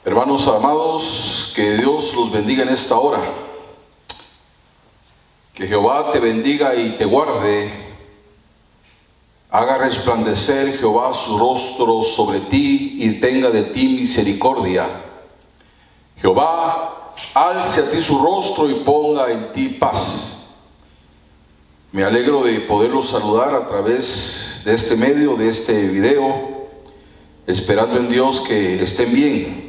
Hermanos amados, que Dios los bendiga en esta hora. Que Jehová te bendiga y te guarde. Haga resplandecer Jehová su rostro sobre ti y tenga de ti misericordia. Jehová alce a ti su rostro y ponga en ti paz. Me alegro de poderlos saludar a través de este medio, de este video, esperando en Dios que estén bien.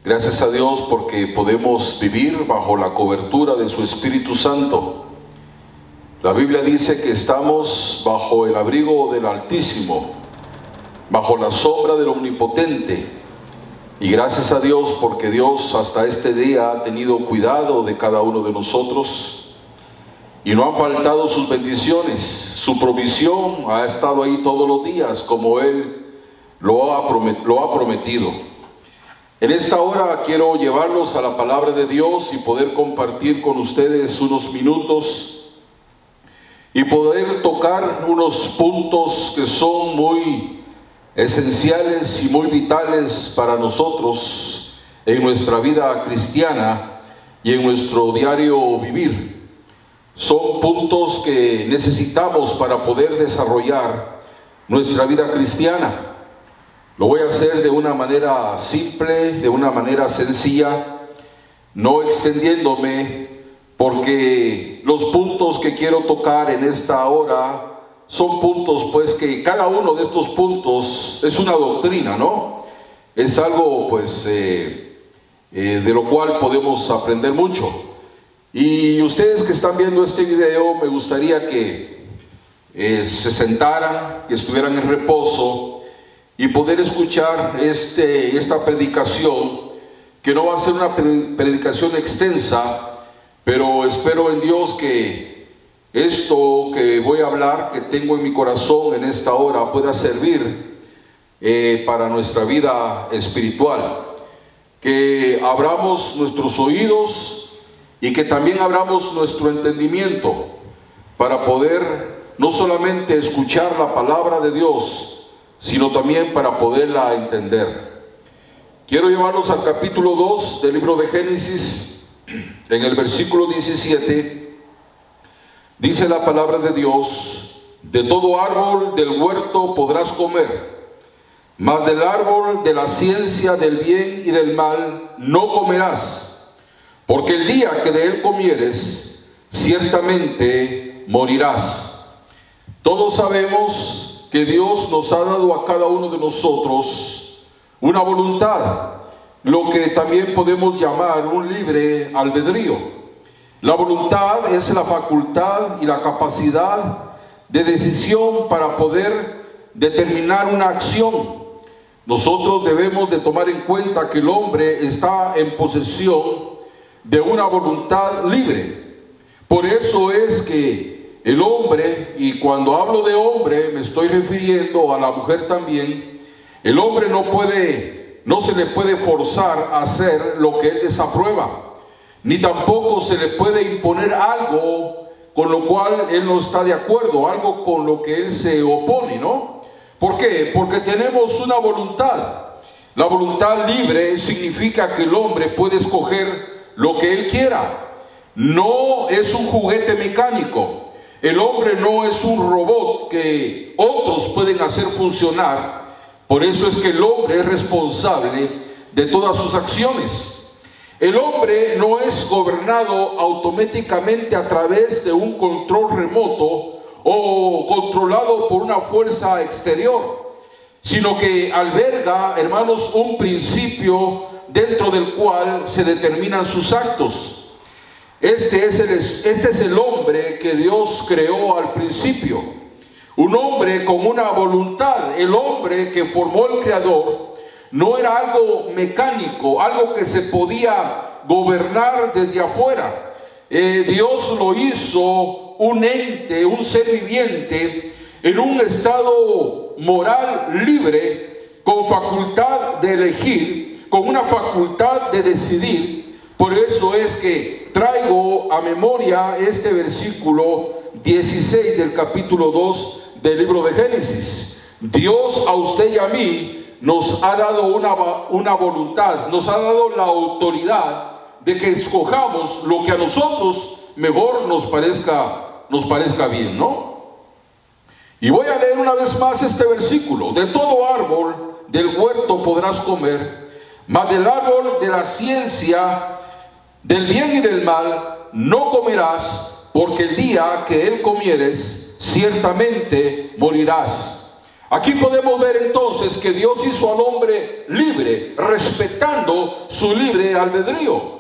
Gracias a Dios porque podemos vivir bajo la cobertura de su Espíritu Santo. La Biblia dice que estamos bajo el abrigo del Altísimo, bajo la sombra del Omnipotente. Y gracias a Dios porque Dios hasta este día ha tenido cuidado de cada uno de nosotros y no han faltado sus bendiciones. Su provisión ha estado ahí todos los días como Él lo ha prometido. En esta hora quiero llevarlos a la palabra de Dios y poder compartir con ustedes unos minutos y poder tocar unos puntos que son muy esenciales y muy vitales para nosotros en nuestra vida cristiana y en nuestro diario vivir. Son puntos que necesitamos para poder desarrollar nuestra vida cristiana. Lo voy a hacer de una manera simple, de una manera sencilla, no extendiéndome, porque los puntos que quiero tocar en esta hora son puntos, pues, que cada uno de estos puntos es una doctrina, ¿no? Es algo, pues, de lo cual podemos aprender mucho. Y ustedes que están viendo este video, me gustaría que se sentaran, que estuvieran en reposo, y poder escuchar esta predicación, que no va a ser una predicación extensa, pero espero en Dios que esto que voy a hablar, que tengo en mi corazón en esta hora, pueda servir para nuestra vida espiritual. Que abramos nuestros oídos y que también abramos nuestro entendimiento para poder no solamente escuchar la palabra de Dios, sino también para poderla entender. Quiero llevarlos al capítulo 2 del libro de Génesis. En el versículo 17 dice la palabra de Dios: de todo árbol del huerto podrás comer, mas del árbol de la ciencia del bien y del mal no comerás, porque el día que de él comieres, ciertamente morirás. Todos sabemos que Dios nos ha dado a cada uno de nosotros una voluntad, lo que también podemos llamar un libre albedrío. La voluntad es la facultad y la capacidad de decisión para poder determinar una acción. Nosotros debemos de tomar en cuenta que el hombre está en posesión de una voluntad libre. Por eso es que el hombre, y cuando hablo de hombre me estoy refiriendo a la mujer también, el hombre no se le puede forzar a hacer lo que él desaprueba, ni tampoco se le puede imponer algo con lo cual él no está de acuerdo, algo con lo que él se opone, ¿no? ¿Por qué? Porque tenemos una voluntad. La voluntad libre significa que el hombre puede escoger lo que él quiera. No es un juguete mecánico. El hombre no es un robot que otros pueden hacer funcionar. Por eso es que el hombre es responsable de todas sus acciones. El hombre no es gobernado automáticamente a través de un control remoto o controlado por una fuerza exterior, sino que alberga, hermanos, un principio dentro del cual se determinan sus actos. Este es el hombre que Dios creó al principio, un hombre con una voluntad. El hombre que formó el Creador no era algo mecánico, algo que se podía gobernar desde afuera. Dios lo hizo un ente, un ser viviente, en un estado moral libre, con facultad de elegir, con una facultad de decidir. Por eso es que traigo a memoria este versículo 16 del capítulo 2 del libro de Génesis. Dios a usted y a mí nos ha dado una voluntad, nos ha dado la autoridad de que escojamos lo que a nosotros mejor nos parezca bien, ¿no? Y voy a leer una vez más este versículo. De todo árbol del huerto podrás comer, mas del árbol de la ciencia del bien y del mal no comerás, porque el día que él comieres, ciertamente morirás. Aquí podemos ver entonces que Dios hizo al hombre libre, respetando su libre albedrío.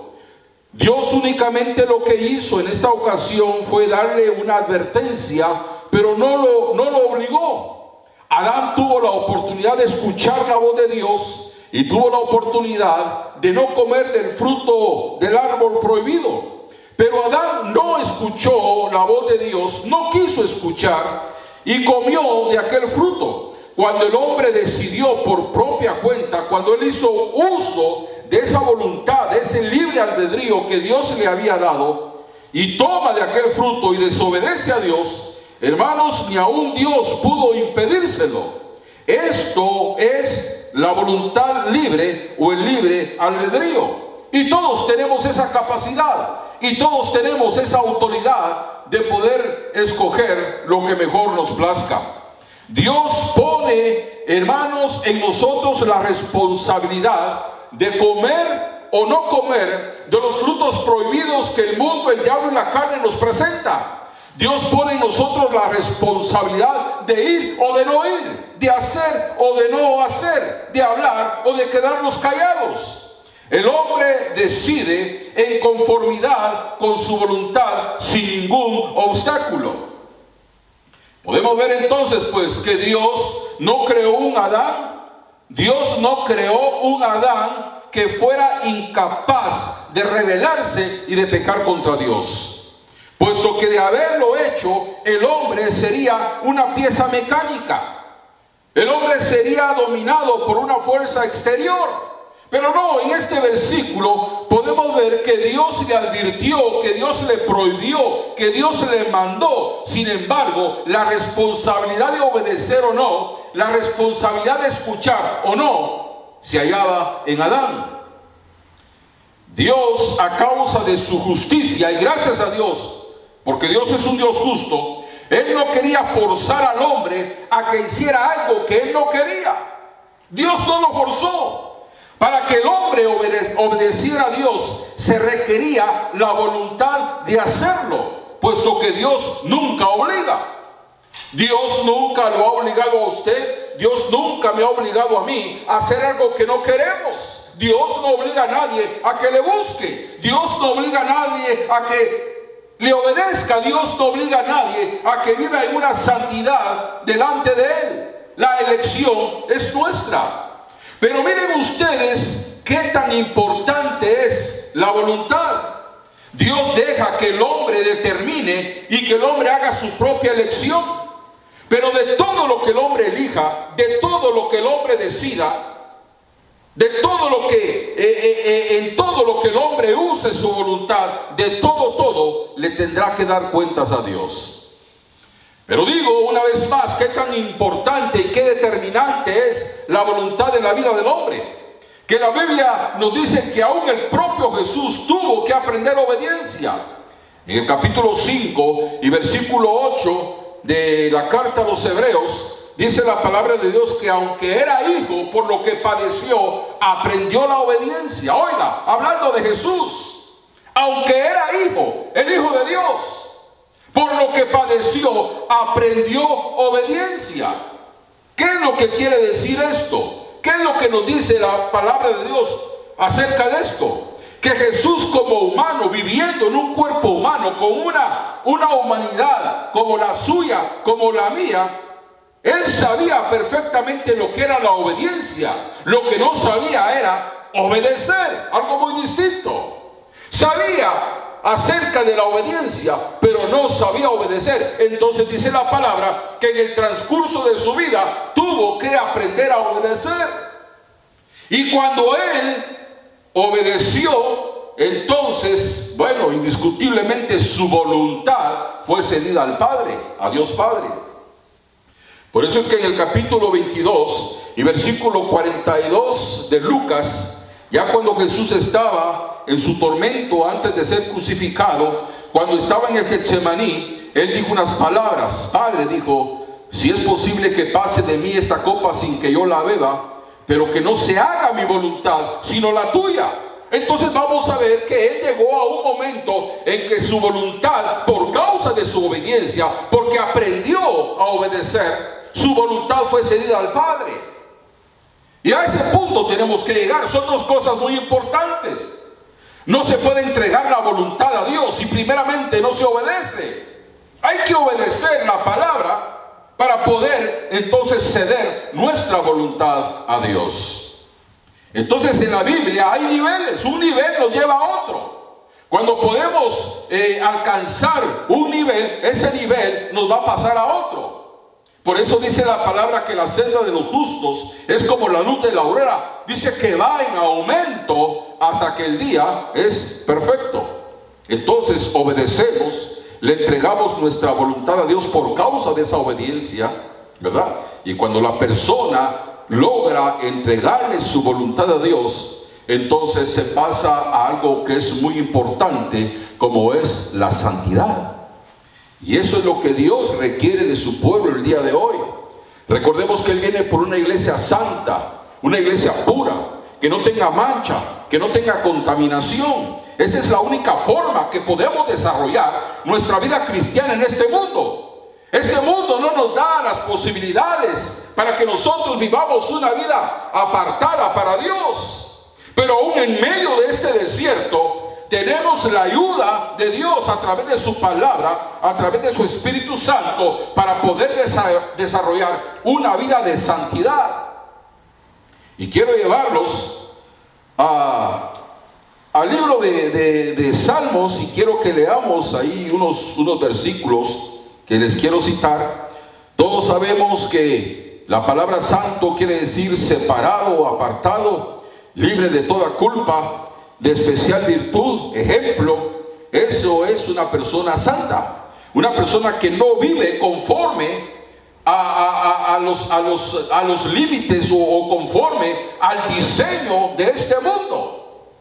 Dios únicamente lo que hizo en esta ocasión fue darle una advertencia, pero no lo obligó. Adán tuvo la oportunidad de escuchar la voz de Dios y tuvo la oportunidad de no comer del fruto del árbol prohibido. Pero Adán no escuchó la voz de Dios, no quiso escuchar y comió de aquel fruto. Cuando el hombre decidió por propia cuenta, cuando él hizo uso de esa voluntad, de ese libre albedrío que Dios le había dado, y toma de aquel fruto y desobedece a Dios, hermanos, ni aún Dios pudo impedírselo. Esto es la voluntad libre o el libre albedrío. Y todos tenemos esa capacidad y todos tenemos esa autoridad de poder escoger lo que mejor nos plazca. Dios pone, hermanos, en nosotros la responsabilidad de comer o no comer de los frutos prohibidos que el mundo, el diablo y la carne nos presenta. Dios pone en nosotros la responsabilidad de ir o de no ir, de hacer o de no hacer, de hablar o de quedarnos callados. El hombre decide en conformidad con su voluntad sin ningún obstáculo. Podemos ver entonces pues que Dios no creó un Adán. Dios no creó un Adán que fuera incapaz de rebelarse y de pecar contra Dios. Puesto que de haberlo hecho, el hombre sería una pieza mecánica. El hombre sería dominado por una fuerza exterior. Pero no, en este versículo podemos ver que Dios le advirtió, que Dios le prohibió, que Dios le mandó. Sin embargo, la responsabilidad de obedecer o no, la responsabilidad de escuchar o no, se hallaba en Adán. Dios, a causa de su justicia, y gracias a Dios, porque Dios es un Dios justo, Él no quería forzar al hombre a que hiciera algo que Él no quería. Dios no lo forzó. Para que el hombre obedeciera a Dios, se requería la voluntad de hacerlo, puesto que Dios nunca obliga. Dios nunca lo ha obligado a usted, Dios nunca me ha obligado a mí a hacer algo que no queremos. Dios no obliga a nadie a que le busque, Dios no obliga a nadie a que le obedezca, Dios no obliga a nadie a que viva en una santidad delante de Él. La elección es nuestra. Pero miren ustedes qué tan importante es la voluntad. Dios deja que el hombre determine y que el hombre haga su propia elección. Pero de todo lo que el hombre elija, de todo lo que el hombre decida, de todo lo que, en todo lo que el hombre use su voluntad, de todo le tendrá que dar cuentas a Dios. Pero digo una vez más, qué tan importante y qué determinante es la voluntad en la vida del hombre. Que la Biblia nos dice que aún el propio Jesús tuvo que aprender obediencia. En el capítulo 5 y versículo 8 de la carta a los Hebreos, dice la palabra de Dios que aunque era hijo, por lo que padeció, aprendió la obediencia. Oiga, hablando de Jesús, aunque era hijo, el Hijo de Dios, por lo que padeció, aprendió obediencia. ¿Qué es lo que quiere decir esto? ¿Qué es lo que nos dice la palabra de Dios acerca de esto? Que Jesús como humano, viviendo en un cuerpo humano, con una humanidad como la suya, como la mía, Él sabía perfectamente lo que era la obediencia. Lo que no sabía era obedecer, algo muy distinto. Sabía acerca de la obediencia, pero no sabía obedecer. Entonces dice la palabra que en el transcurso de su vida tuvo que aprender a obedecer. Y cuando él obedeció, entonces, bueno, indiscutiblemente su voluntad fue cedida al Padre, a Dios Padre. Por eso es que en el capítulo 22 y versículo 42 de Lucas, ya cuando Jesús estaba en su tormento antes de ser crucificado, cuando estaba en el Getsemaní, Él dijo unas palabras. Padre, dijo, si es posible que pase de mí esta copa sin que yo la beba, pero que no se haga mi voluntad, sino la tuya. Entonces vamos a ver que Él llegó a un momento en que su voluntad, por causa de su obediencia, porque aprendió a obedecer, su voluntad fue cedida al Padre. Y a ese punto tenemos que llegar. Son dos cosas muy importantes. No se puede entregar la voluntad a Dios si primeramente no se obedece. Hay que obedecer la palabra para poder entonces ceder nuestra voluntad a Dios. Entonces en la Biblia hay niveles, un nivel nos lleva a otro. Cuando podemos alcanzar un nivel, ese nivel nos va a pasar a otro. Por eso dice la palabra que la senda de los justos es como la luz de la aurora. Dice que va en aumento hasta que el día es perfecto. Entonces obedecemos, le entregamos nuestra voluntad a Dios por causa de esa obediencia, ¿verdad? Y cuando la persona logra entregarle su voluntad a Dios, entonces se pasa a algo que es muy importante, como es la santidad. Y eso es lo que Dios requiere de su pueblo el día de hoy. Recordemos que Él viene por una iglesia santa, una iglesia pura, que no tenga mancha, que no tenga contaminación. Esa es la única forma que podemos desarrollar nuestra vida cristiana en este mundo. Este mundo no nos da las posibilidades para que nosotros vivamos una vida apartada para Dios. Pero aún en medio de este desierto, tenemos la ayuda de Dios a través de su palabra, a través de su Espíritu Santo, para poder desarrollar una vida de santidad. Y quiero llevarlos al libro de Salmos, y quiero que leamos ahí unos versículos que les quiero citar. Todos sabemos que la palabra santo quiere decir separado o apartado, libre de toda culpa, de especial virtud, ejemplo. Eso es una persona santa, una persona que no vive conforme a los límites o conforme al diseño de este mundo.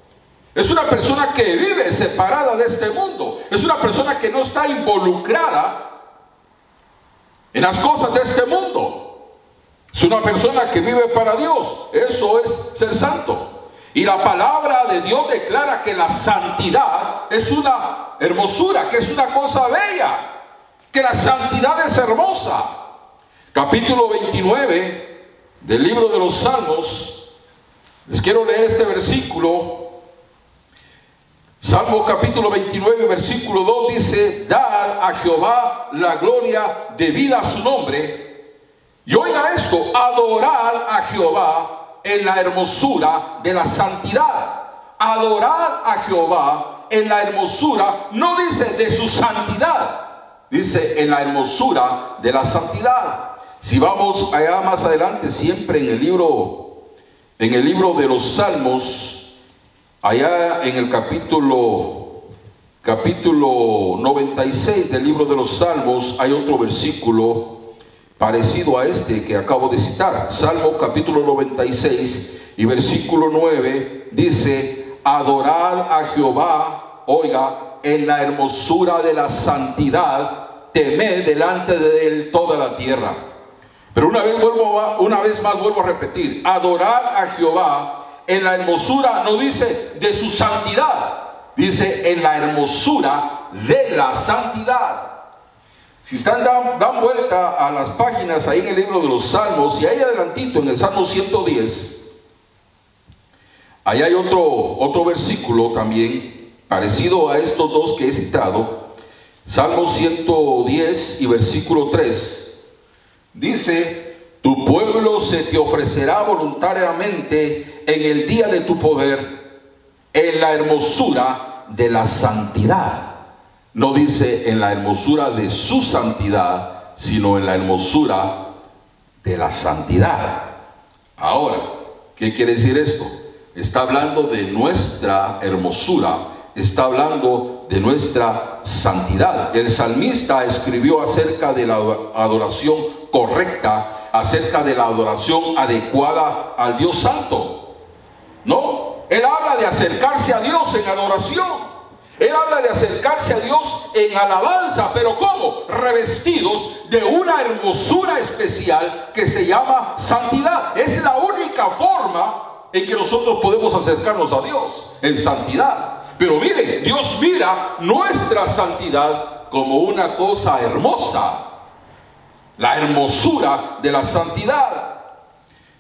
Es una persona que vive separada de este mundo. Es una persona que no está involucrada en las cosas de este mundo. Es una persona que vive para Dios. Eso es ser santo. Y la palabra de Dios declara que la santidad es una hermosura, que es una cosa bella, que la santidad es hermosa. Capítulo 29 del libro de los Salmos. Les quiero leer este versículo. Salmo capítulo 29, versículo 2 dice: Dad a Jehová la gloria debida a su nombre. Y oiga esto: adorad a Jehová en la hermosura de la santidad. Adorad a Jehová en la hermosura, no dice de su santidad, dice en la hermosura de la santidad. Si vamos allá más adelante, siempre en el libro de los Salmos, allá en el capítulo 96 del libro de los Salmos, hay otro versículo parecido a este que acabo de citar. Salmo capítulo 96 y versículo 9 dice: adorad a Jehová, oiga, en la hermosura de la santidad, temed delante de él toda la tierra. Pero una vez más vuelvo a repetir: adorad a Jehová en la hermosura, no dice de su santidad, dice en la hermosura de la santidad. Si dan vuelta a las páginas ahí en el libro de los Salmos, y ahí adelantito en el Salmo 110, ahí hay otro versículo también parecido a estos dos que he citado. Salmo 110 y versículo 3 dice: tu pueblo se te ofrecerá voluntariamente en el día de tu poder, en la hermosura de la santidad. No dice en la hermosura de su santidad, sino en la hermosura de la santidad. Ahora, ¿qué quiere decir esto? Está hablando de nuestra hermosura, está hablando de nuestra santidad. El salmista escribió acerca de la adoración correcta acerca de la adoración adecuada al Dios Santo. No, él habla de acercarse a Dios en adoración. Él habla de acercarse a Dios en alabanza, pero ¿cómo? Revestidos de una hermosura especial que se llama santidad. Es la única forma en que nosotros podemos acercarnos a Dios, en santidad. Pero mire, Dios mira nuestra santidad como una cosa hermosa, la hermosura de la santidad.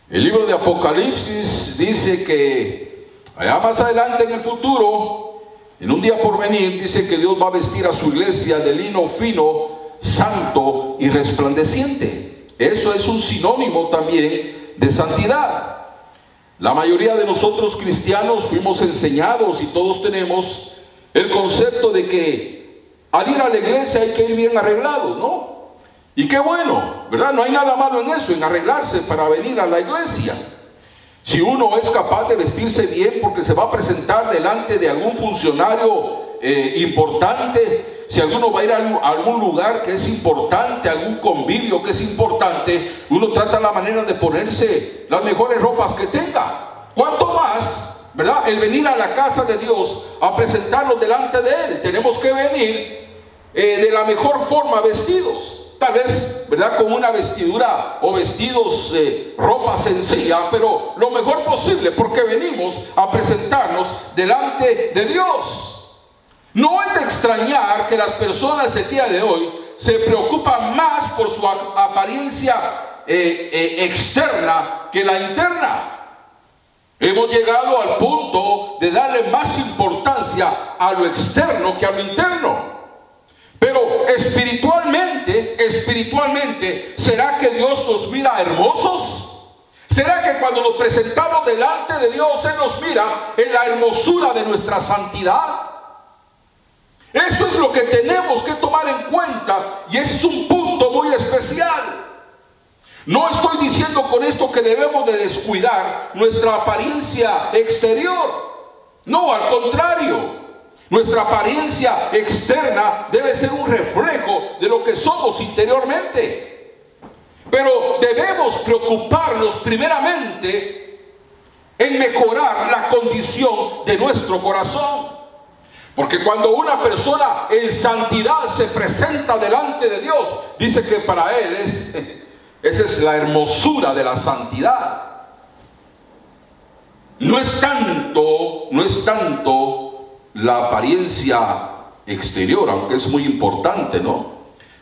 El libro de Apocalipsis dice que allá más adelante en el futuro, en un día por venir, dice que Dios va a vestir a su iglesia de lino fino, santo y resplandeciente. Eso es un sinónimo también de santidad. La mayoría de nosotros cristianos fuimos enseñados y todos tenemos el concepto de que al ir a la iglesia hay que ir bien arreglados, ¿no? Y qué bueno, ¿verdad? No hay nada malo en eso, en arreglarse para venir a la iglesia. Si uno es capaz de vestirse bien porque se va a presentar delante de algún funcionario importante, si alguno va a ir a algún lugar que es importante, algún convivio que es importante, uno trata la manera de ponerse las mejores ropas que tenga. ¿Cuánto más, verdad? El venir a la casa de Dios a presentarnos delante de Él. Tenemos que venir de la mejor forma vestidos. Tal vez, ¿verdad? Con una vestidura o vestidos, ropa sencilla, pero lo mejor posible, porque venimos a presentarnos delante de Dios. No es de extrañar que las personas el día de hoy se preocupan más por su apariencia externa que la interna. Hemos llegado al punto de darle más importancia a lo externo que a lo interno. Pero espiritualmente, ¿será que Dios nos mira hermosos? ¿Será que cuando nos presentamos delante de Dios, Él nos mira en la hermosura de nuestra santidad? Eso es lo que tenemos que tomar en cuenta, y ese es un punto muy especial. No estoy diciendo con esto que debemos de descuidar nuestra apariencia exterior. No, al contrario. Nuestra apariencia externa debe ser un reflejo de lo que somos interiormente. Pero debemos preocuparnos primeramente en mejorar la condición de nuestro corazón. Porque cuando una persona en santidad se presenta delante de Dios, dice que para él esa es la hermosura de la santidad. No es tanto la apariencia exterior, aunque es muy importante, ¿no?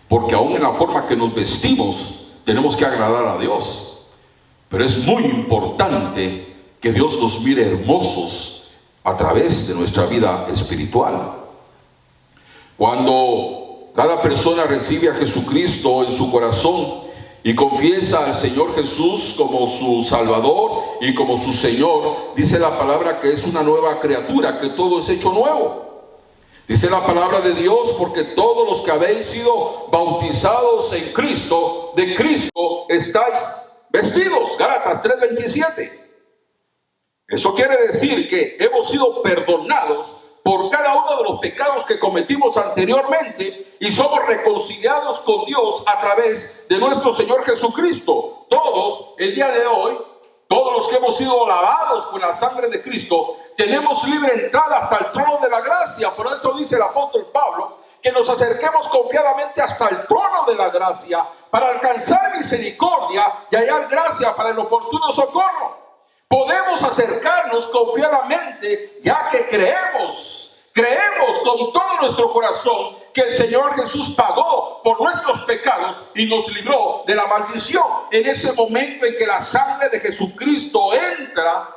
Porque aún en la forma que nos vestimos tenemos que agradar a Dios. Pero es muy importante que Dios nos mire hermosos a través de nuestra vida espiritual. Cuando cada persona recibe a Jesucristo en su corazón y confiesa al Señor Jesús como su Salvador y como su Señor, dice la palabra que es una nueva criatura, que todo es hecho nuevo. Dice la palabra de Dios, porque todos los que habéis sido bautizados en Cristo, de Cristo estáis vestidos. Gálatas 3:27. Eso quiere decir que hemos sido perdonados por cada uno de los pecados que cometimos anteriormente y somos reconciliados con Dios a través de nuestro Señor Jesucristo. Todos, el día de hoy, todos los que hemos sido lavados con la sangre de Cristo, tenemos libre entrada hasta el trono de la gracia. Por eso dice el apóstol Pablo que nos acerquemos confiadamente hasta el trono de la gracia para alcanzar misericordia y hallar gracia para el oportuno socorro. Podemos acercarnos confiadamente, ya que creemos con todo nuestro corazón que el Señor Jesús pagó por nuestros pecados y nos libró de la maldición. En ese momento en que la sangre de Jesucristo entra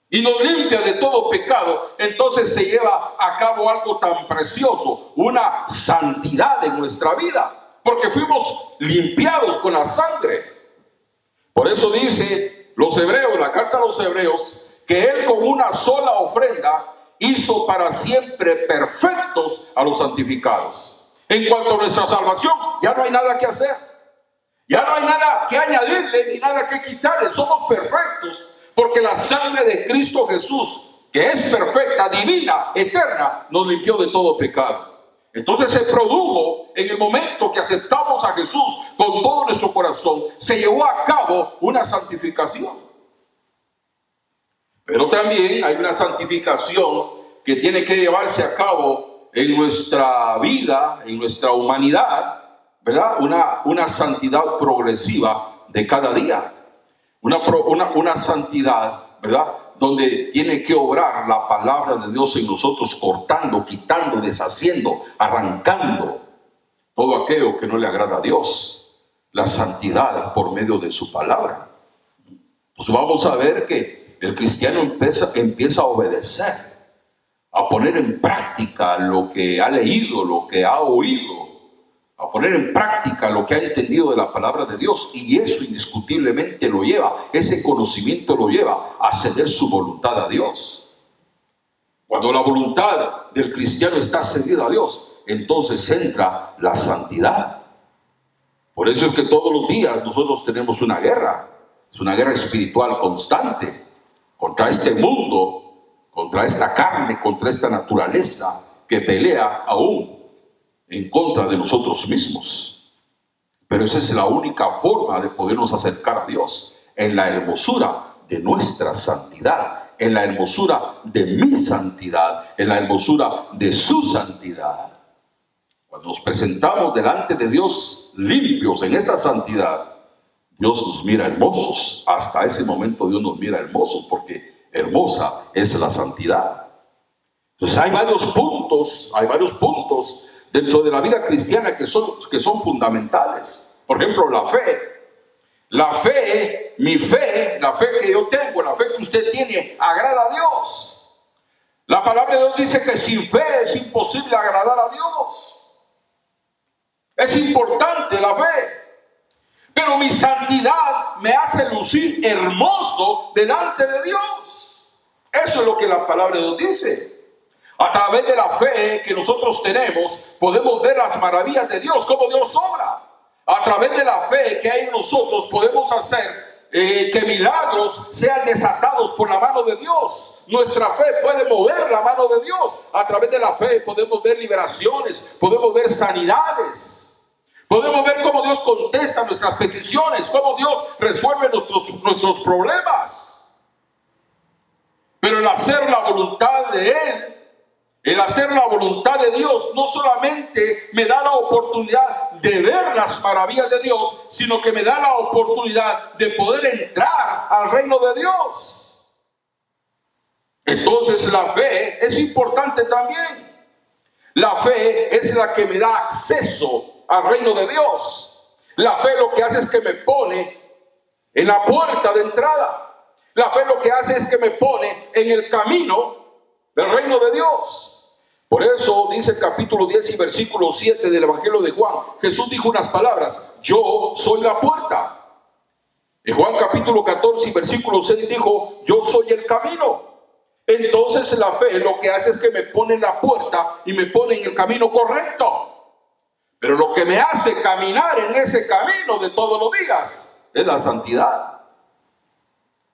y nos limpia de todo pecado, entonces se lleva a cabo algo tan precioso, una santidad en nuestra vida, porque fuimos limpiados con la sangre. Por eso dice los hebreos, la carta a los hebreos, que Él con una sola ofrenda hizo para siempre perfectos a los santificados. En cuanto a nuestra salvación, ya no hay nada que hacer, ya no hay nada que añadirle ni nada que quitarle. Somos perfectos porque la sangre de Cristo Jesús, que es perfecta, divina, eterna, nos limpió de todo pecado. Entonces se produjo en el momento que aceptamos a Jesús con todo nuestro corazón, se llevó a cabo una santificación. Pero también hay una santificación que tiene que llevarse a cabo en nuestra vida, en nuestra humanidad, ¿verdad? Una santidad progresiva de cada día. Una santidad, ¿verdad?, donde tiene que obrar la palabra de Dios en nosotros, cortando, quitando, deshaciendo, arrancando todo aquello que no le agrada a Dios. La santidad por medio de su palabra. Pues vamos a ver que el cristiano empieza a obedecer, a poner en práctica lo que ha leído, lo que ha oído, a poner en práctica lo que ha entendido de la palabra de Dios, y eso indiscutiblemente lo lleva, ese conocimiento lo lleva a ceder su voluntad a Dios. Cuando la voluntad del cristiano está cedida a Dios, entonces entra la santidad. Por eso es que todos los días nosotros tenemos una guerra, es una guerra espiritual constante contra este mundo, contra esta carne, contra esta naturaleza que pelea aún en contra de nosotros mismos. Pero esa es la única forma de podernos acercar a Dios, en la hermosura de nuestra santidad, en la hermosura de mi santidad, en la hermosura de su santidad. Cuando nos presentamos delante de Dios limpios en esta santidad, Dios nos mira hermosos. Hasta ese momento Dios nos mira hermosos, porque hermosa es la santidad. Entonces hay varios puntos dentro de la vida cristiana que son fundamentales. Por ejemplo, la fe. La fe, mi fe, la fe que yo tengo, la fe que usted tiene, agrada a Dios. La palabra de Dios dice que sin fe es imposible agradar a Dios. Es importante la fe. Pero mi santidad me hace lucir hermoso delante de Dios. Eso es lo que la palabra de Dios dice. A través de la fe que nosotros tenemos, podemos ver las maravillas de Dios, cómo Dios obra. A través de la fe que hay en nosotros, podemos hacer que milagros sean desatados por la mano de Dios. Nuestra fe puede mover la mano de Dios. A través de la fe podemos ver liberaciones, podemos ver sanidades. Podemos ver cómo Dios contesta nuestras peticiones, cómo Dios resuelve nuestros problemas. Pero el hacer la voluntad de Él, el hacer la voluntad de Dios, no solamente me da la oportunidad de ver las maravillas de Dios, sino que me da la oportunidad de poder entrar al reino de Dios. Entonces la fe es importante también. La fe es la que me da acceso al reino de Dios. La fe lo que hace es que me pone en la puerta de entrada. La fe lo que hace es que me pone en el camino del reino de Dios. Por eso dice el capítulo 10 y versículo 7 del Evangelio de Juan. Jesús dijo unas palabras: yo soy la puerta. En Juan capítulo 14 y versículo 6 dijo: yo soy el camino. Entonces la fe lo que hace es que me pone en la puerta y me pone en el camino correcto. Pero lo que me hace caminar en ese camino de todos los días es la santidad.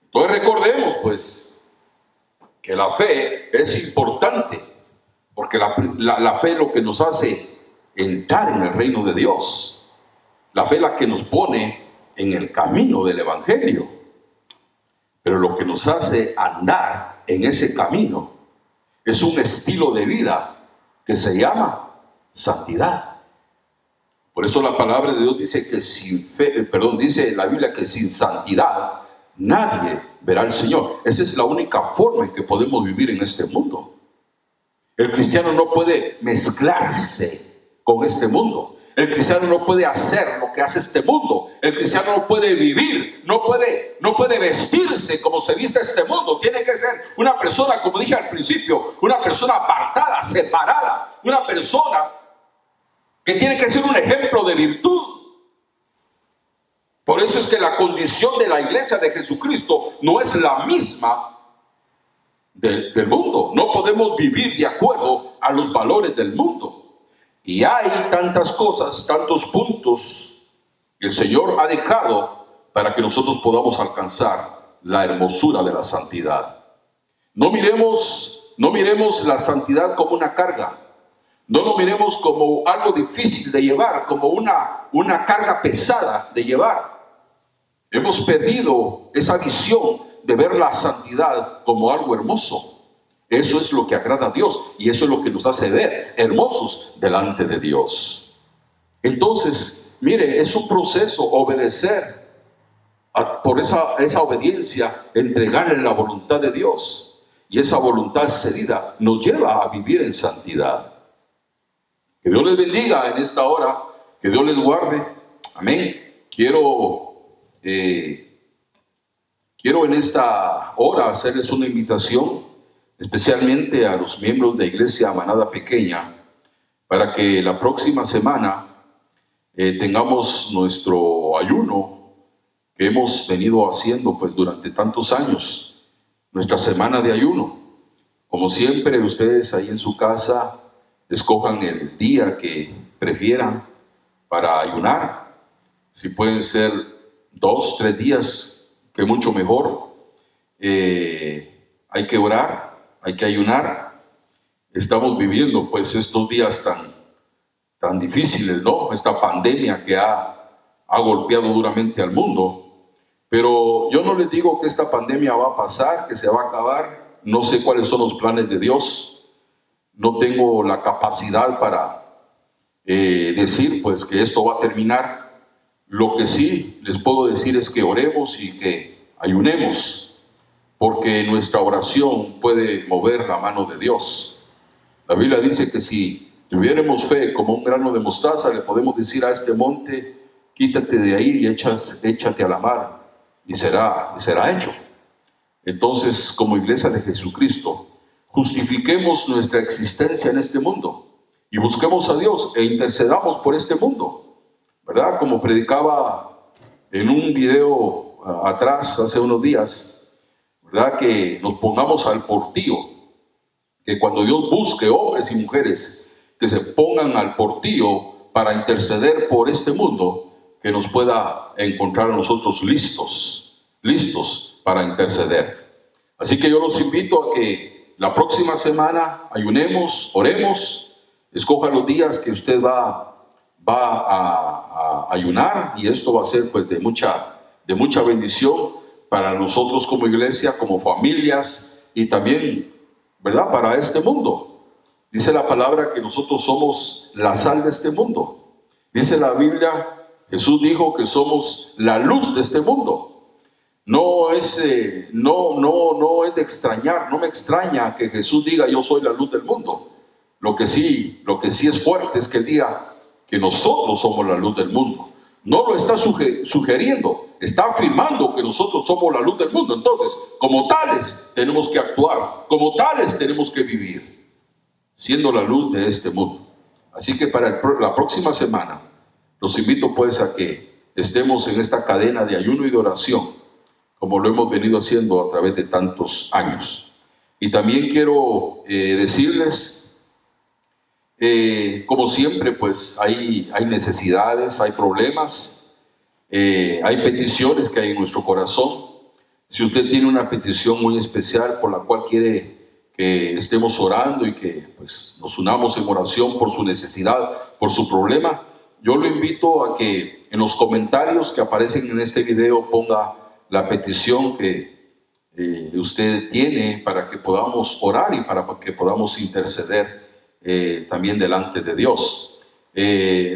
Entonces recordemos pues que la fe es importante, porque la fe es lo que nos hace entrar en el reino de Dios. La fe es la que nos pone en el camino del Evangelio. Pero lo que nos hace andar en ese camino es un estilo de vida que se llama santidad. Por eso la palabra de Dios dice que dice la Biblia que sin santidad nadie verá al Señor. Esa es la única forma en que podemos vivir en este mundo. El cristiano no puede mezclarse con este mundo. El cristiano no puede hacer lo que hace este mundo. El cristiano no puede vivir, no puede vestirse como se viste este mundo. Tiene que ser una persona, como dije al principio, una persona apartada, separada, una persona que tiene que ser un ejemplo de virtud. Por eso es que la condición de la iglesia de Jesucristo no es la misma del mundo. No podemos vivir de acuerdo a los valores del mundo. Y hay tantas cosas, tantos puntos que el Señor ha dejado para que nosotros podamos alcanzar la hermosura de la santidad. No miremos la santidad como una carga. No lo miremos como algo difícil de llevar, como una carga pesada de llevar. Hemos perdido esa visión de ver la santidad como algo hermoso. Eso es lo que agrada a Dios y eso es lo que nos hace ver hermosos delante de Dios. Entonces, mire, es un proceso obedecer, por esa obediencia, entregarle la voluntad de Dios. Y esa voluntad cedida nos lleva a vivir en santidad. Que Dios les bendiga en esta hora, que Dios les guarde. Amén. Quiero en esta hora hacerles una invitación, especialmente a los miembros de Iglesia Manada Pequeña, para que la próxima semana tengamos nuestro ayuno que hemos venido haciendo pues durante tantos años, nuestra semana de ayuno. Como siempre, ustedes ahí en su casa escojan el día que prefieran para ayunar. Si pueden ser 2, 3 días, que mucho mejor. Hay que orar, hay que ayunar. Estamos viviendo pues estos días tan difíciles, ¿no? Esta pandemia que ha golpeado duramente al mundo. Pero yo no les digo que esta pandemia va a pasar, que se va a acabar. No sé cuáles son los planes de Dios. No tengo la capacidad para decir pues que esto va a terminar. Lo que sí les puedo decir es que oremos y que ayunemos, porque nuestra oración puede mover la mano de Dios. La Biblia dice que si tuviéramos fe como un grano de mostaza, le podemos decir a este monte, quítate de ahí y échate a la mar, y será hecho. Entonces, como iglesia de Jesucristo, justifiquemos nuestra existencia en este mundo y busquemos a Dios e intercedamos por este mundo, ¿verdad? Como predicaba en un video atrás, hace unos días, ¿verdad? Que nos pongamos al portillo, que cuando Dios busque hombres y mujeres que se pongan al portillo para interceder por este mundo, que nos pueda encontrar a nosotros listos para interceder. Así que yo los invito a que la próxima semana ayunemos, oremos, escoja los días que usted va a ayunar, y esto va a ser pues de mucha bendición para nosotros como iglesia, como familias, y también, ¿verdad?, para este mundo. Dice la palabra que nosotros somos la sal de este mundo. Dice la Biblia, Jesús dijo que somos la luz de este mundo. No es de extrañar, no me extraña que Jesús diga yo soy la luz del mundo. Lo que sí es fuerte es que él diga que nosotros somos la luz del mundo. No lo está sugiriendo, está afirmando que nosotros somos la luz del mundo. Entonces, como tales tenemos que actuar, como tales tenemos que vivir, siendo la luz de este mundo. Así que para la próxima semana los invito pues a que estemos en esta cadena de ayuno y de oración, como lo hemos venido haciendo a través de tantos años. Y también quiero decirles, como siempre, pues hay necesidades, hay problemas, hay peticiones que hay en nuestro corazón. Si usted tiene una petición muy especial por la cual quiere que estemos orando y que pues, nos unamos en oración por su necesidad, por su problema, yo lo invito a que en los comentarios que aparecen en este video ponga la petición que usted tiene para que podamos orar y para que podamos interceder también delante de Dios.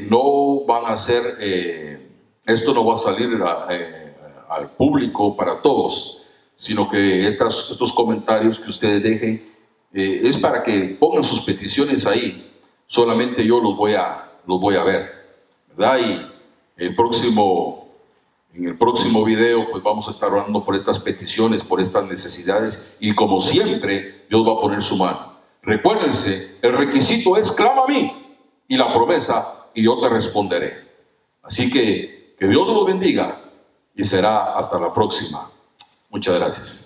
No van a ser, esto no va a salir al público para todos, sino que estos comentarios que ustedes dejen es para que pongan sus peticiones ahí. Solamente yo los voy a ver, ¿verdad? Y en el próximo video pues vamos a estar orando por estas peticiones, por estas necesidades, y como siempre Dios va a poner su mano. Recuérdense, el requisito es clama a mí, y la promesa, y yo te responderé. Así que Dios los bendiga y será hasta la próxima. Muchas gracias.